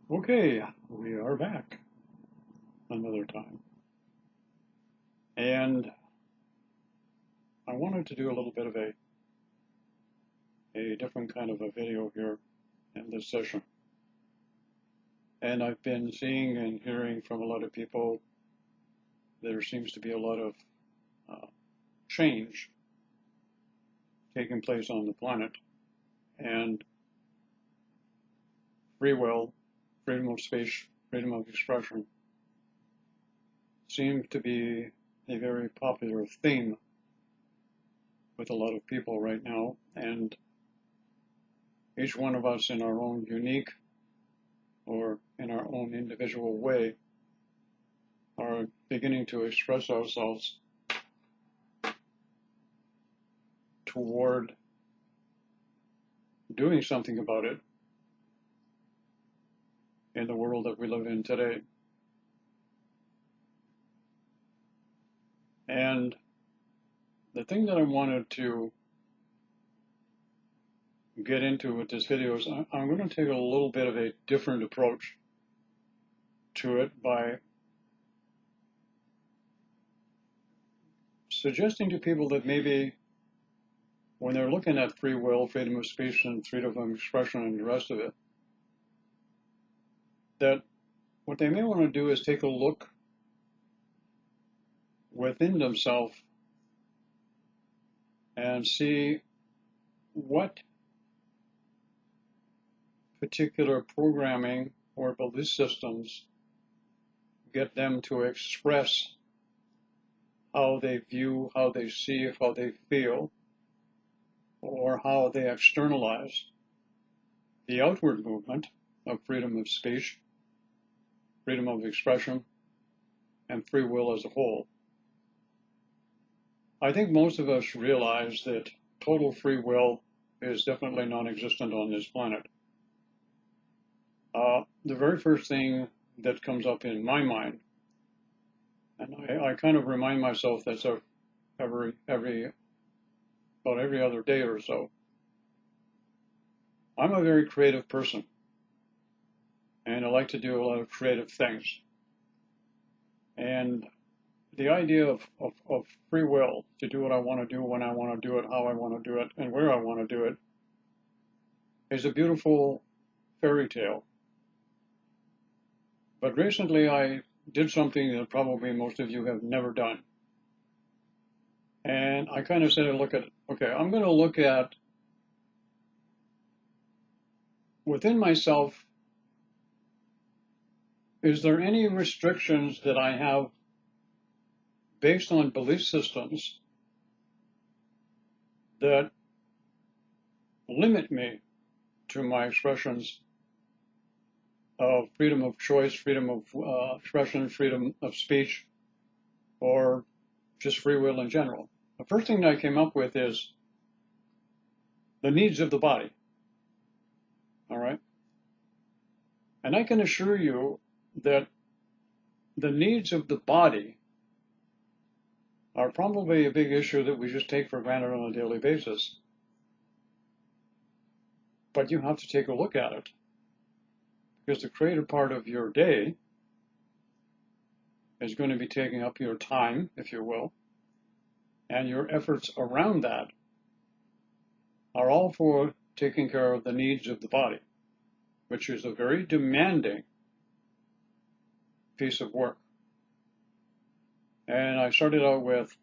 Okay, we are back another time. And I wanted to do a little bit of a different kind of a video here in this session. And I've been seeing and hearing from a lot of people, there seems to be a lot of change taking place on the planet. And free will, freedom of speech, freedom of expression seems to be a very popular theme with a lot of people right now. And each one of us in our own unique or in our own individual way are beginning to express ourselves toward doing something about it in the world that we live in today. And the thing that I wanted to get into with this video is I'm going to take a little bit of a different approach to it by suggesting to people that maybe when they're looking at free will, freedom of speech, and freedom of expression and the rest of it, that what they may want to do is take a look within themselves and see what particular programming or belief systems get them to express how they view, how they see, how they feel, or how they externalize the outward movement of freedom of speech, freedom of expression, and free will as a whole. I think most of us realize that total free will is definitely non-existent on this planet. The very first thing that comes up in my mind, and I kind of remind myself that's about every other day or so, I'm a very creative person, and I like to do a lot of creative things. And the idea of free will to do what I want to do, when I want to do it, how I want to do it, and where I want to do it is a beautiful fairy tale. But recently I did something that probably most of you have never done. And I kind of said, okay, I'm going to look at within myself, is there any restrictions that I have based on belief systems that limit me to my expressions of freedom of choice, freedom of expression, freedom of speech, or just free will in general? The first thing that I came up with is the needs of the body. All right. And I can assure you that the needs of the body are probably a big issue that we just take for granted on a daily basis. But you have to take a look at it, because the creative part of your day is going to be taking up your time, if you will, and your efforts around that are all for taking care of the needs of the body, which is a very demanding piece of work. And I started out with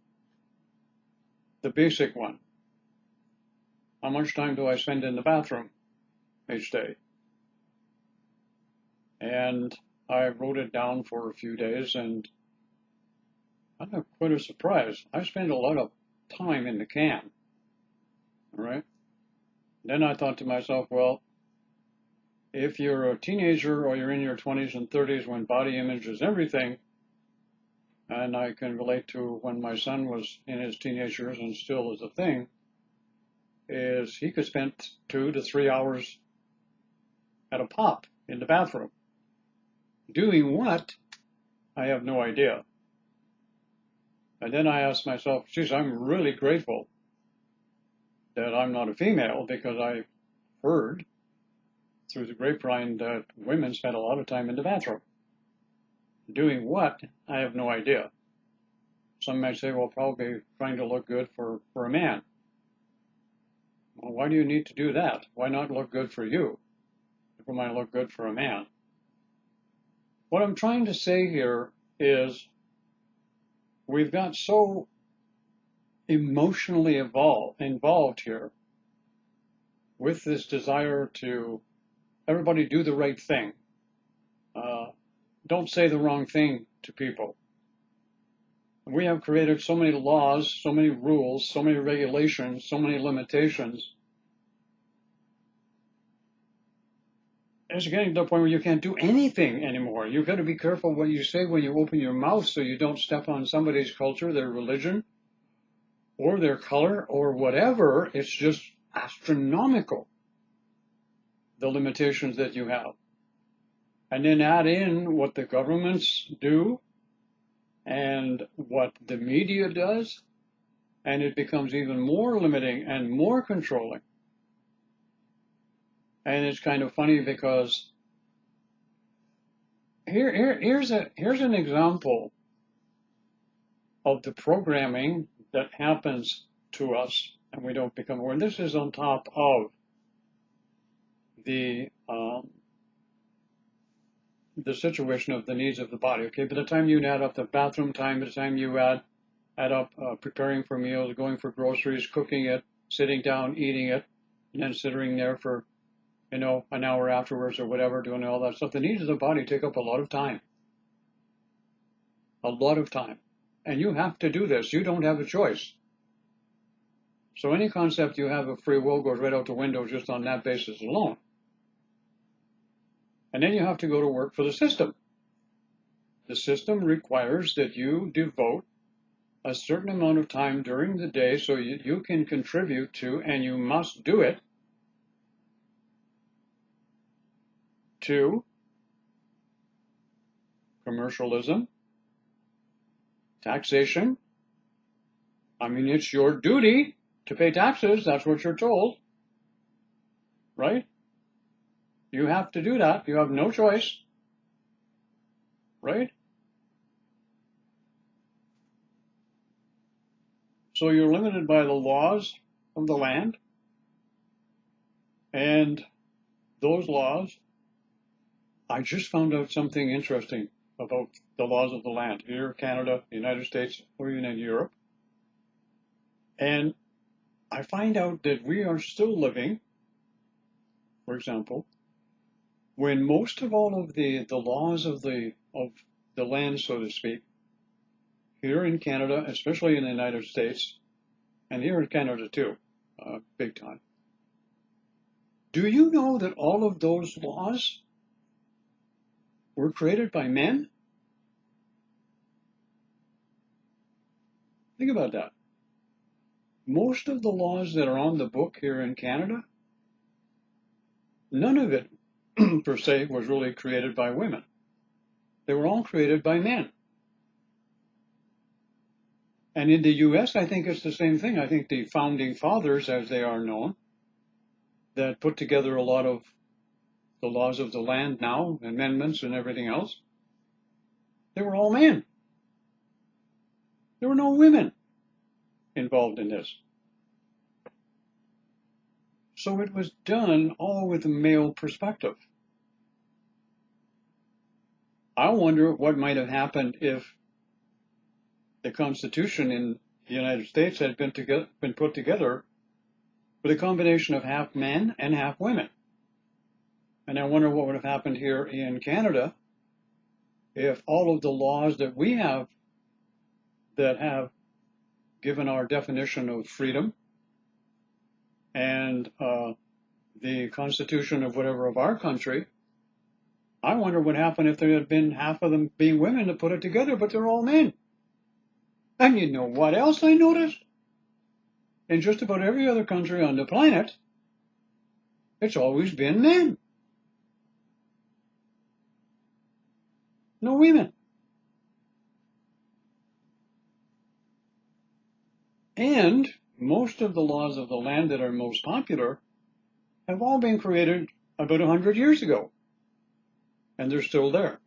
the basic one. How much time do I spend in the bathroom each day? And I wrote it down for a few days, and I had quite a surprise. I spent a lot of time in the can, all right? Then I thought to myself, well, if you're a teenager or you're in your 20s and 30s when body image is everything, and I can relate to when my son was in his teenage years and still is a thing, is he could spend 2 to 3 hours at a pop in the bathroom. Doing what? I have no idea. And then I asked myself, geez, I'm really grateful that I'm not a female, because I heard through the grapevine that women spent a lot of time in the bathroom. Doing what? I have no idea. Some might say, well, probably trying to look good for a man. Well, why do you need to do that? Why not look good for you? If it might look good for a man. What I'm trying to say here is we've got so emotionally involved here with this desire to everybody do the right thing. Don't say the wrong thing to people. We have created so many laws, so many rules, so many regulations, so many limitations. It's getting to the point where you can't do anything anymore. You've got to be careful what you say when you open your mouth so you don't step on somebody's culture, their religion, or their color, or whatever. It's just astronomical, the limitations that you have. And then add in what the governments do and what the media does, and it becomes even more limiting and more controlling. And it's kind of funny because here's an example of the programming that happens to us and we don't become aware. And this is on top of the situation of the needs of the body. Okay, by the time you add up the bathroom time, by the time you add up preparing for meals, going for groceries, cooking it, sitting down, eating it, and then sitting there for an hour afterwards or whatever, doing all that stuff. The needs of the body take up a lot of time. A lot of time. And you have to do this. You don't have a choice. So any concept you have of free will goes right out the window just on that basis alone. And then you have to go to work for the system. The system requires that you devote a certain amount of time during the day so you can contribute to, and you must do it, to commercialism, taxation. I mean, it's your duty to pay taxes. That's what you're told, right? You have to do that. You have no choice, right? So you're limited by the laws of the land, and those laws, I just found out something interesting about the laws of the land here, Canada, the United States, or even in Europe. And I find out that we are still living, for example, when most of all of the laws of the land, so to speak, here in Canada, especially in the United States, and here in Canada too, big time. Do you know that all of those laws were created by men? Think about that. Most of the laws that are on the book here in Canada, none of it per se was really created by women. They were all created by men. And in the US, I think it's the same thing. I think the founding fathers, as they are known, that put together a lot of the laws of the land now, amendments and everything else, they were all men. There were no women involved in this. So it was done all with a male perspective. I wonder what might have happened if the Constitution in the United States had been put together with a combination of half men and half women. And I wonder what would have happened here in Canada if all of the laws that we have that have given our definition of freedom and the Constitution of whatever of our country, I wonder what happened if there had been half of them being women to put it together, but they're all men. And you know what else I noticed? In just about every other country on the planet, it's always been men. No women. And most of the laws of the land that are most popular have all been created about 100 years ago, and they're still there.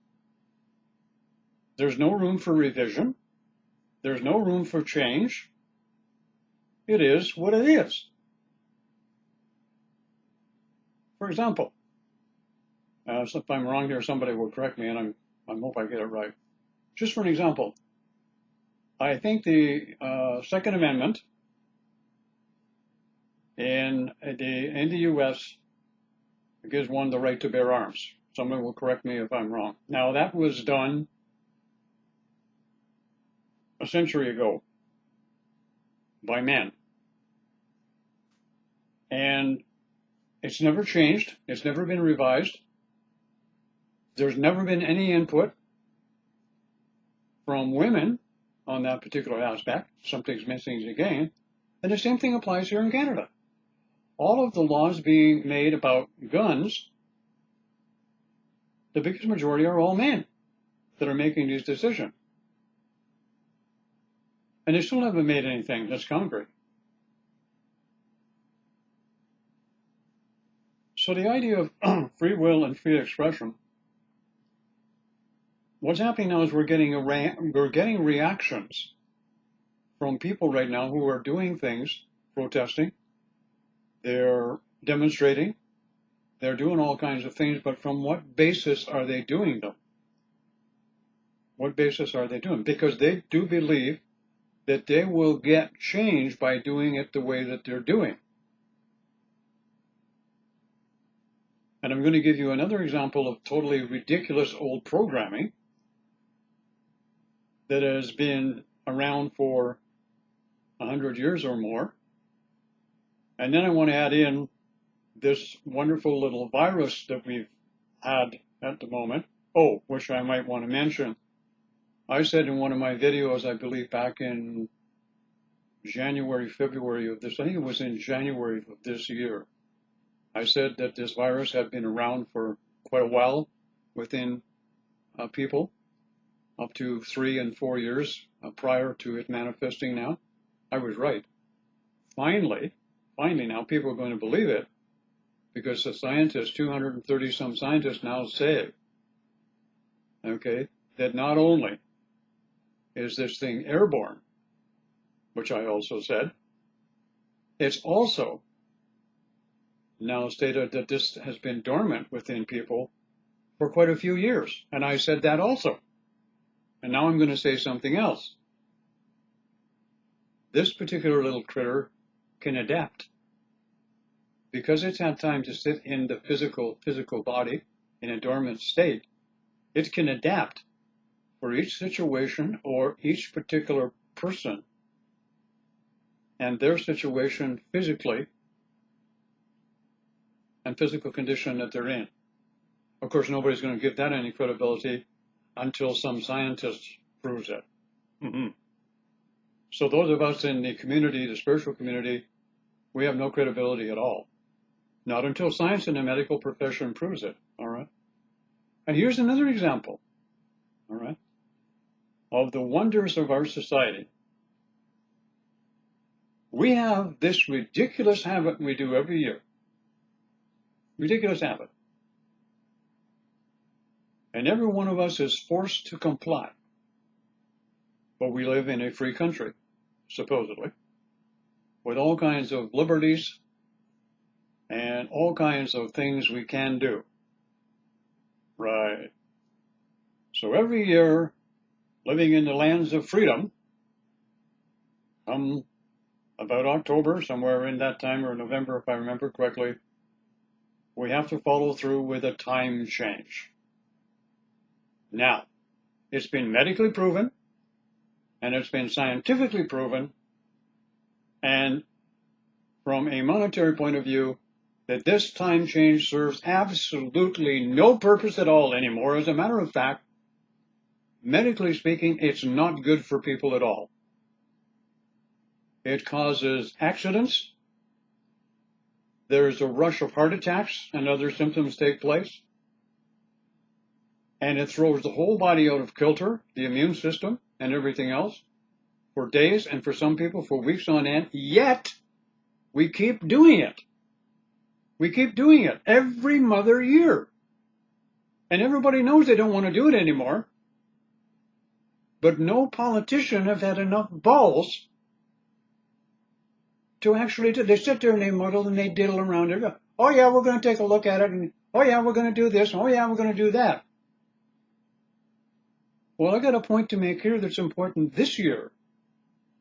There's no room for revision. There's no room for change. It is what it is. For example, if I'm wrong here, somebody will correct me, and I hope I get it right. Just for an example, I think the Second Amendment in the U.S. gives one the right to bear arms. Somebody will correct me if I'm wrong. Now, that was done a century ago by men. And it's never changed. It's never been revised. There's never been any input from women on that particular aspect. Something's missing again. And the same thing applies here in Canada. All of the laws being made about guns, the biggest majority are all men that are making these decisions. And they still haven't made anything that's concrete. So the idea of free will and free expression, what's happening now is we're getting reactions from people right now who are doing things, protesting, they're demonstrating, they're doing all kinds of things, but from what basis are they doing them? What basis are they doing? Because they do believe that they will get change by doing it the way that they're doing. And I'm going to give you another example of totally ridiculous old programming that has been around for 100 years or more. And then I want to add in this wonderful little virus that we've had at the moment. Oh, which I might want to mention. I said in one of my videos, I believe back in January, February of this, I think it was in January of this year, I said that this virus had been around for quite a while within people, up to 3 and 4 years prior to it manifesting now. I was right. Finally now people are going to believe it, because the scientists, 230 some scientists now say, okay, that not only is this thing airborne, which I also said, it's also now stated that this has been dormant within people for quite a few years. And I said that also. And now I'm going to say something else. This particular little critter can adapt. Because it's had time to sit in the physical body in a dormant state, it can adapt for each situation or each particular person and their situation physically and physical condition that they're in. Of course, nobody's going to give that any credibility until some scientist proves it. So those of us in the community, the spiritual community, we have no credibility at all. Not until science and the medical profession proves it, all right? And here's another example, all right, of the wonders of our society. We have this ridiculous habit we do every year. Ridiculous habit. And every one of us is forced to comply. But we live in a free country, supposedly, with all kinds of liberties and all kinds of things we can do. Right. So every year, living in the lands of freedom, about October, somewhere in that time, or November, if I remember correctly, we have to follow through with a time change. Now, it's been medically proven, and it's been scientifically proven, and from a monetary point of view, that this time change serves absolutely no purpose at all anymore. As a matter of fact, medically speaking, it's not good for people at all. It causes accidents. There's a rush of heart attacks and other symptoms take place. And it throws the whole body out of kilter, the immune system and everything else, for days and for some people for weeks on end. Yet, we keep doing it. We keep doing it every mother year. And everybody knows they don't want to do it anymore. But no politician have had enough balls to actually do. They sit there and they muddle and they diddle around it. Oh yeah, we're going to take a look at it. And oh yeah, we're going to do this. Oh yeah, we're going to do that. Well, I got a point to make here that's important this year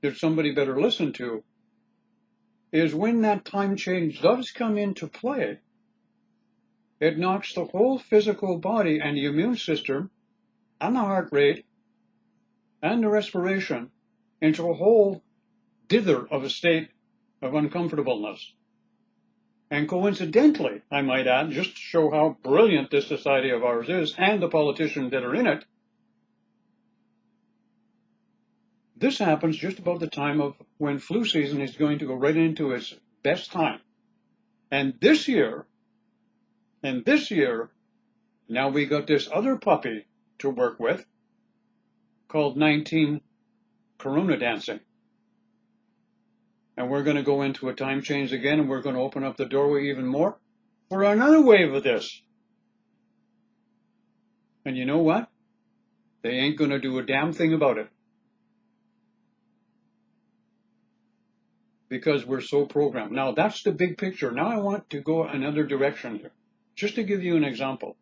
that somebody better listen to, is when that time change does come into play, it knocks the whole physical body and the immune system and the heart rate and the respiration into a whole dither of a state of uncomfortableness. And coincidentally, I might add, just to show how brilliant this society of ours is and the politicians that are in it, this happens just about the time of when flu season is going to go right into its best time. And this year, now we got this other puppy to work with called 19 Corona dancing. And we're going to go into a time change again, and we're going to open up the doorway even more for another wave of this. And you know what? They ain't going to do a damn thing about it. Because we're so programmed. Now, that's the big picture. Now I want to go another direction here. Just to give you an example.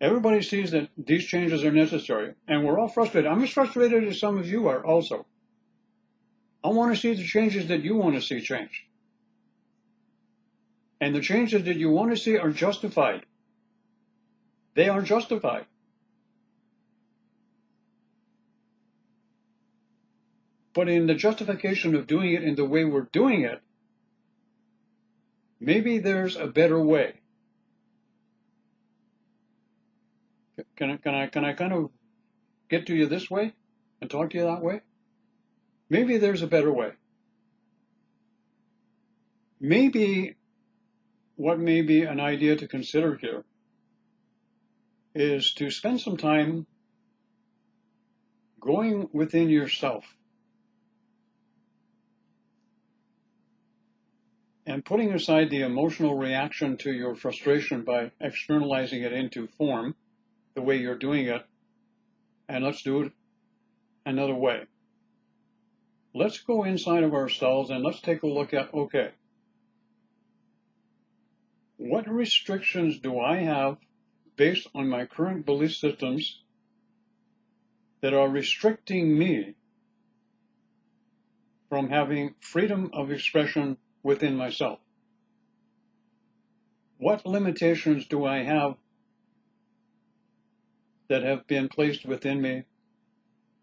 Everybody sees that these changes are necessary, and we're all frustrated. I'm as frustrated as some of you are also. I want to see the changes that you want to see change. And the changes that you want to see are justified. They are justified. But in the justification of doing it in the way we're doing it, maybe there's a better way. Can I kind of get to you this way and talk to you that way? Maybe there's a better way. Maybe what may be an idea to consider here is to spend some time going within yourself and putting aside the emotional reaction to your frustration by externalizing it into form, the way you're doing it, and let's do it another way. Let's go inside of ourselves and let's take a look at, okay, what restrictions do I have based on my current belief systems that are restricting me from having freedom of expression within myself? What limitations do I have that have been placed within me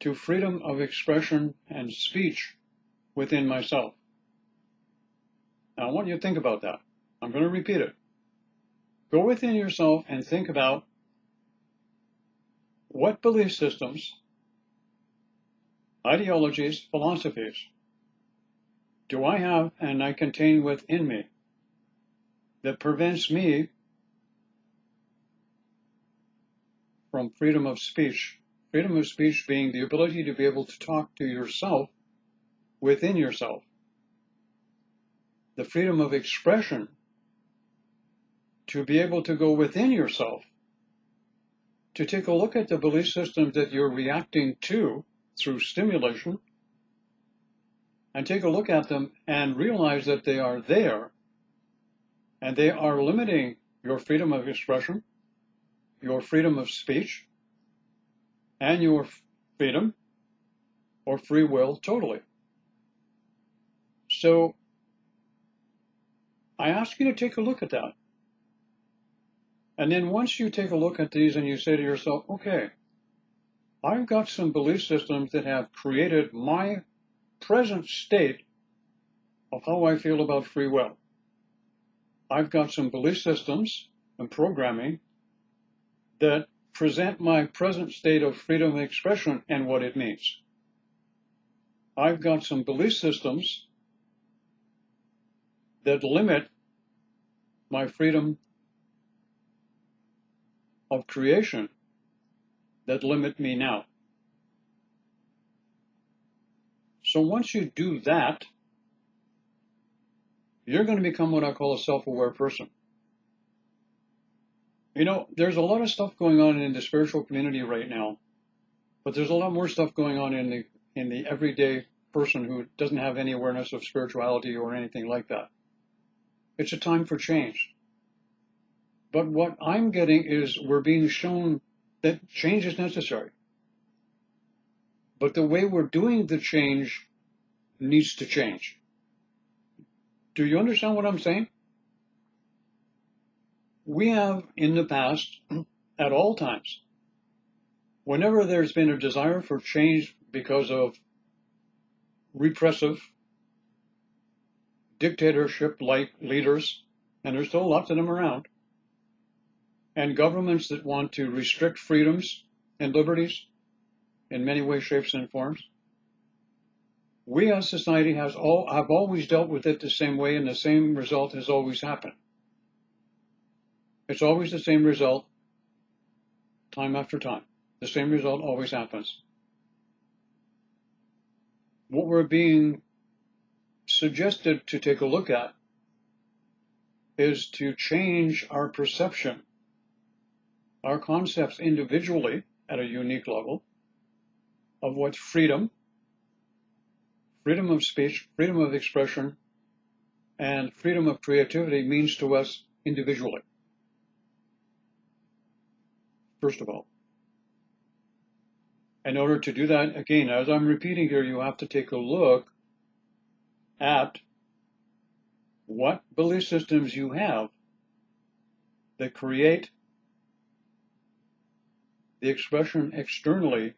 to freedom of expression and speech within myself? Now, I want you to think about that. I'm going to repeat it. Go within yourself and think about what belief systems, ideologies, philosophies do I have and I contain within me that prevents me from freedom of speech. Freedom of speech being the ability to be able to talk to yourself within yourself. The freedom of expression to be able to go within yourself, to take a look at the belief systems that you're reacting to through stimulation, and take a look at them and realize that they are there, and they are limiting your freedom of expression, your freedom of speech, and your freedom or free will totally. So I ask you to take a look at that. And then once you take a look at these and you say to yourself, okay, I've got some belief systems that have created my present state of how I feel about free will. I've got some belief systems and programming that present my present state of freedom of expression and what it means. I've got some belief systems that limit my freedom of creation, that limit me now. So once you do that, you're going to become what I call a self-aware person. You know, there's a lot of stuff going on in the spiritual community right now, but there's a lot more stuff going on in the everyday person who doesn't have any awareness of spirituality or anything like that. It's a time for change. But what I'm getting is we're being shown that change is necessary. But the way we're doing the change needs to change. Do you understand what I'm saying? We have in the past, at all times, whenever there's been a desire for change because of repressive, dictatorship-like leaders, and there's still lots of them around, and governments that want to restrict freedoms and liberties in many ways, shapes, and forms, we as society have always dealt with it the same way, and the same result has always happened. It's always the same result, time after time. The same result always happens. What we're being suggested to take a look at is to change our perception, our concepts individually at a unique level of what freedom, freedom of speech, freedom of expression, and freedom of creativity means to us individually. First of all. In order to do that, again, as I'm repeating here, you have to take a look at what belief systems you have that create the expression externally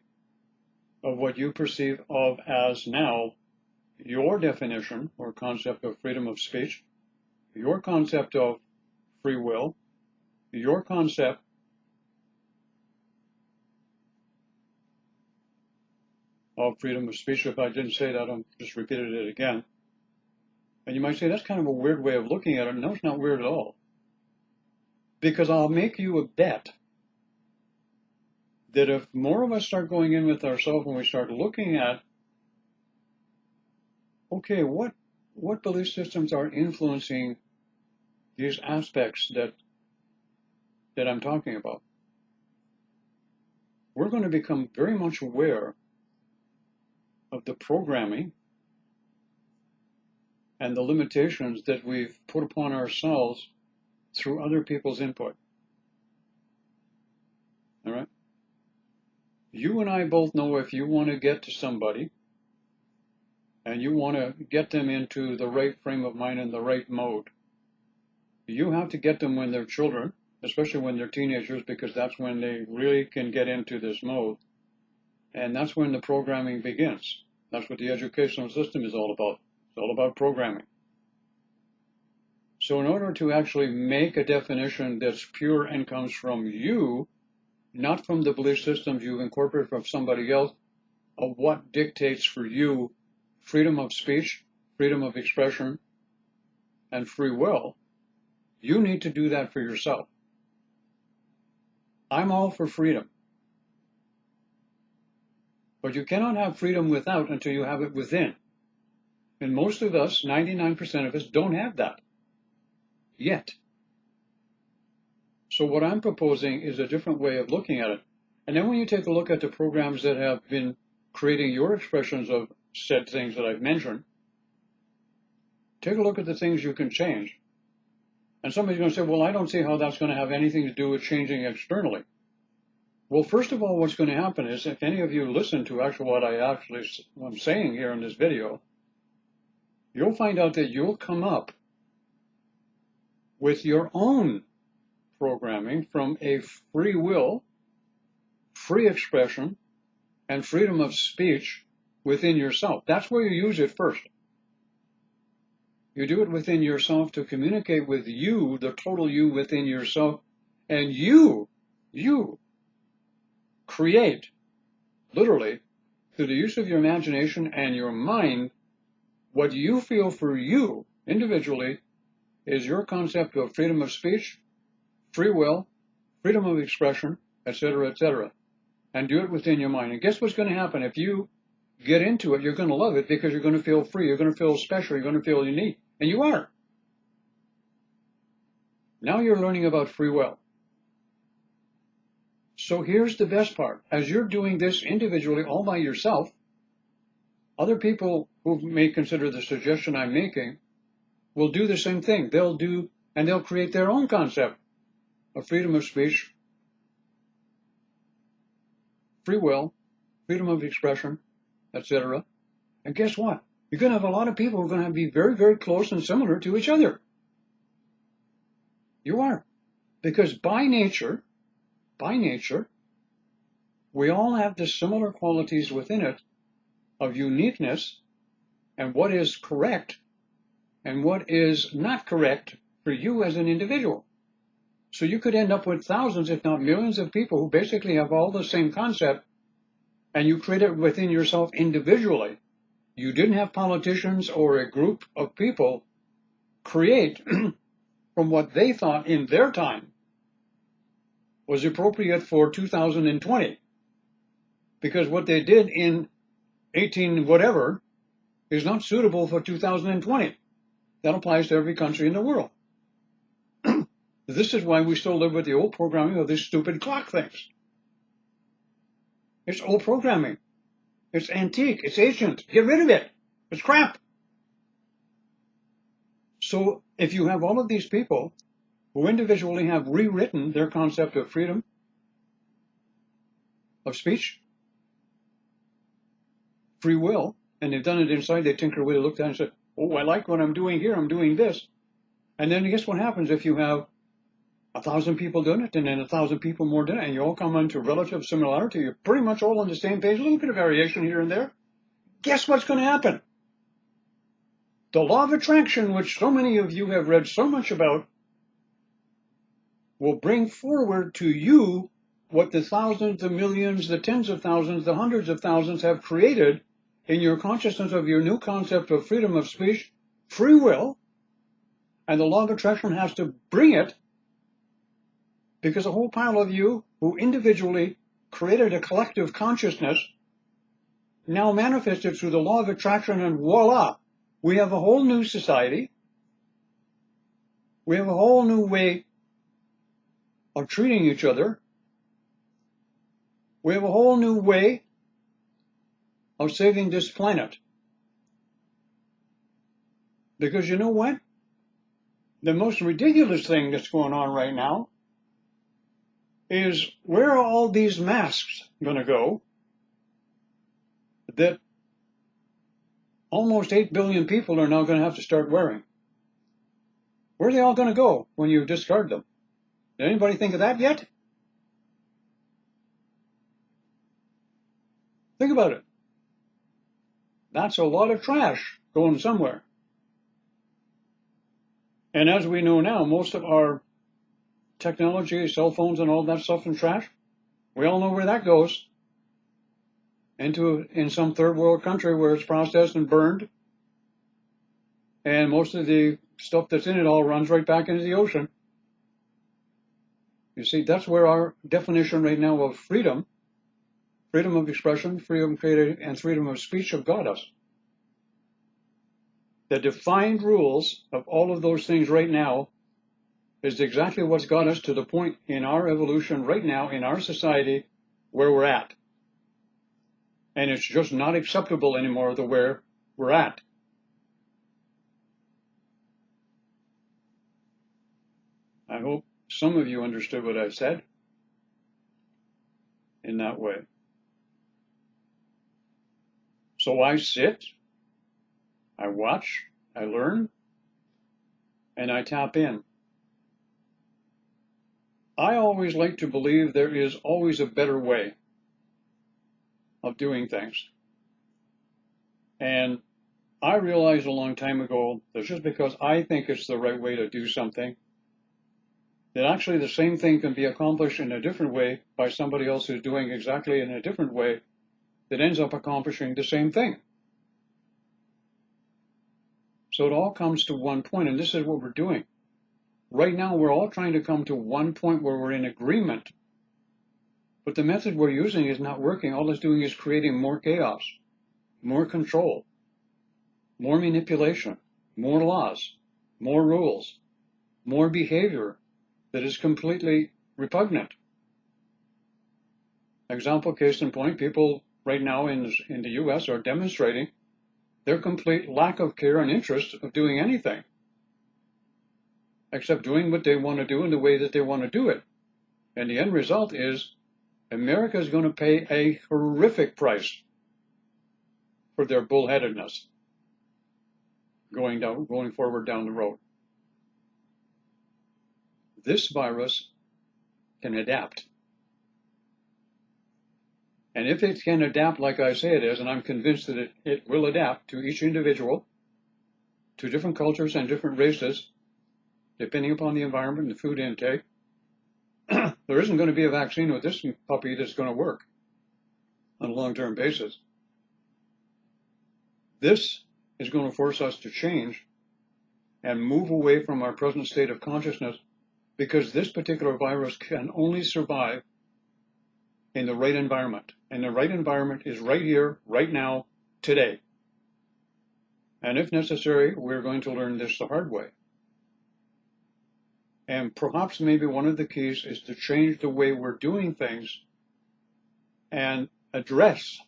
of what you perceive of as now your definition or concept of freedom of speech, your concept of free will, your concept of freedom of speech. If I didn't say that, I'm just repeated it again. And you might say, that's kind of a weird way of looking at it. No, it's not weird at all. Because I'll make you a bet that if more of us start going in with ourselves and we start looking at, okay, what belief systems are influencing these aspects that I'm talking about, we're going to become very much aware of the programming and the limitations that we've put upon ourselves through other people's input. All right? You and I both know if you want to get to somebody and you want to get them into the right frame of mind and the right mode, you have to get them when they're children, especially when they're teenagers, because that's when they really can get into this mode. And that's when the programming begins. That's what the educational system is all about. It's all about programming. So in order to actually make a definition that's pure and comes from you, not from the belief systems you've incorporated from somebody else, of what dictates for you freedom of speech, freedom of expression, and free will, you need to do that for yourself. I'm all for freedom. But you cannot have freedom without until you have it within. And most of us, 99% of us, don't have that yet. So what I'm proposing is a different way of looking at it. And then when you take a look at the programs that have been creating your expressions of said things that I've mentioned, take a look at the things you can change. And somebody's going to say, well, I don't see how that's going to have anything to do with changing externally. Well, first of all, what's going to happen is, if any of you listen to what I'm saying here in this video, you'll find out that you'll come up with your own programming from a free will, free expression, and freedom of speech within yourself. That's where you use it first. You do it within yourself to communicate with you, the total you within yourself, and you create, literally, through the use of your imagination and your mind, what you feel for you individually is your concept of freedom of speech, free will, freedom of expression, etc., etc. And do it within your mind. And guess what's going to happen? If you get into it, you're going to love it because you're going to feel free, you're going to feel special, you're going to feel unique. And you are. Now you're learning about free will. So here's the best part. As you're doing this individually all by yourself, other people who may consider the suggestion I'm making will do the same thing. They'll create their own concept of freedom of speech, free will, freedom of expression, etc. And guess what? You're going to have a lot of people who are going to be very, very close and similar to each other. You are. Because by nature, we all have the similar qualities within it of uniqueness and what is correct and what is not correct for you as an individual. So you could end up with thousands, if not millions of people who basically have all the same concept, and you create it within yourself individually. You didn't have politicians or a group of people create from what they thought in their time was appropriate for 2020. Because what they did in 18 whatever is not suitable for 2020. That applies to every country in the world. This is why we still live with the old programming of these stupid clock things. It's old programming. It's antique. It's ancient. Get rid of it. It's crap. So if you have all of these people who individually have rewritten their concept of freedom of speech, free will, and they've done it inside, they tinker away, they looked at it and said, oh, I like what I'm doing here, I'm doing this. And then guess what happens if you have 1,000 people doing it, and then 1,000 people more doing it, and you all come into relative similarity, you're pretty much all on the same page, a little bit of variation here and there. Guess what's going to happen? The law of attraction, which so many of you have read so much about, will bring forward to you what the thousands, the millions, the tens of thousands, the hundreds of thousands have created in your consciousness of your new concept of freedom of speech, free will, and the law of attraction has to bring it because a whole pile of you who individually created a collective consciousness now manifested through the law of attraction, and voila, we have a whole new society. We have a whole new way of treating each other. We have a whole new way of saving this planet. Because you know what? The most ridiculous thing that's going on right now is where are all these masks going to go that almost 8 billion people are now going to have to start wearing? Where are they all going to go when you discard them? Did anybody think of that yet? Think about it. That's a lot of trash going somewhere. And as we know now, most of our technology, cell phones and all that stuff in trash, we all know where that goes. In some third world country where it's processed and burned. And most of the stuff that's in it all runs right back into the ocean. You see, that's where our definition right now of freedom of expression, freedom of creativity, and freedom of speech have got us. The defined rules of all of those things right now is exactly what's got us to the point in our evolution right now in our society where we're at. And it's just not acceptable anymore the where we're at. I hope some of you understood what I said in that way. So I sit, I watch, I learn, and I tap in. I always like to believe there is always a better way of doing things. And I realized a long time ago that just because I think it's the right way to do something, that actually the same thing can be accomplished in a different way by somebody else who's doing exactly in a different way that ends up accomplishing the same thing. So it all comes to one point, and this is what we're doing. Right now, we're all trying to come to one point where we're in agreement. But the method we're using is not working. All it's doing is creating more chaos, more control, more manipulation, more laws, more rules, more behavior, that is completely repugnant. Example, case in point, people right now in the US are demonstrating their complete lack of care and interest of doing anything except doing what they want to do in the way that they want to do it. And the end result is America is going to pay a horrific price for their bullheadedness going forward down the road. This virus can adapt. And if it can adapt like I say it is, and I'm convinced that it will adapt to each individual, to different cultures and different races, depending upon the environment and the food intake, there isn't going to be a vaccine with this puppy that's going to work on a long-term basis. This is going to force us to change and move away from our present state of consciousness, because this particular virus can only survive in the right environment. And the right environment is right here, right now, today. And if necessary, we're going to learn this the hard way. And perhaps maybe one of the keys is to change the way we're doing things and address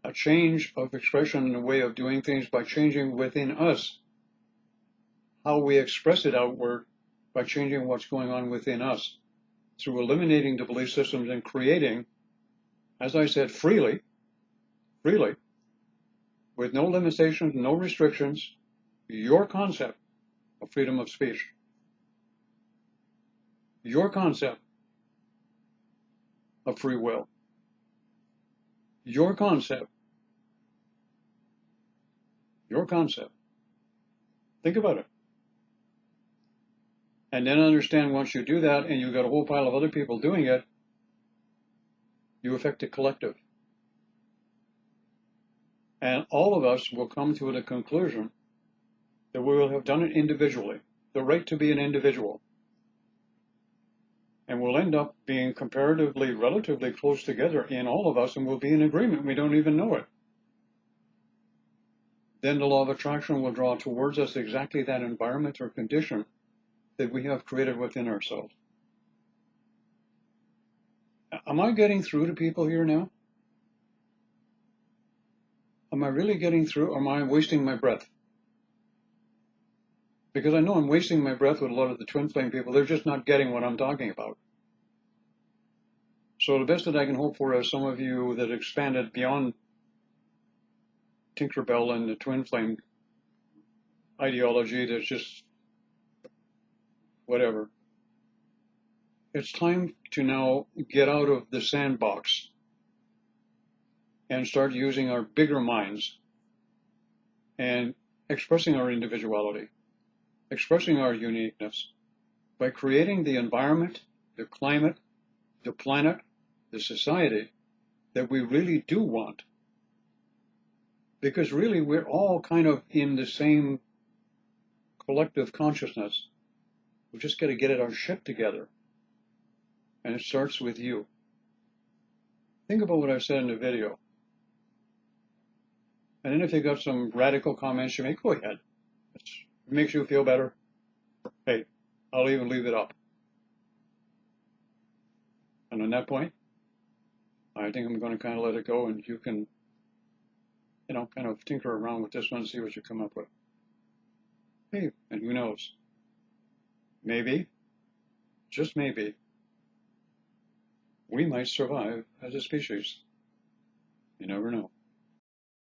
a change of expression in the way of doing things by changing within us how we express it outward, by changing what's going on within us through eliminating the belief systems and creating, as I said, freely, with no limitations, no restrictions, your concept of freedom of speech. Your concept of free will. Your concept. Think about it. And then understand once you do that and you've got a whole pile of other people doing it, you affect the collective. And all of us will come to the conclusion that we will have done it individually, the right to be an individual. And we'll end up being comparatively, relatively close together in all of us, and we'll be in agreement. We don't even know it. Then the law of attraction will draw towards us exactly that environment or condition that we have created within ourselves. Am I getting through to people here now? Am I really getting through, or am I wasting my breath? Because I know I'm wasting my breath with a lot of the twin flame people. They're just not getting what I'm talking about. So the best that I can hope for is some of you that expanded beyond Tinkerbell and the twin flame ideology that's just whatever. It's time to now get out of the sandbox and start using our bigger minds and expressing our individuality, expressing our uniqueness by creating the environment, the climate, the planet, the society that we really do want. Because really we're all kind of in the same collective consciousness. We just got to get our shit together. And it starts with you. Think about what I've said in the video. And then if you got some radical comments you make, go ahead. It makes you feel better. Hey, I'll even leave it up. And on that point, I think I'm going to kind of let it go, and you can, kind of tinker around with this one and see what you come up with. Hey, and who knows? Maybe, just maybe, we might survive as a species. You never know.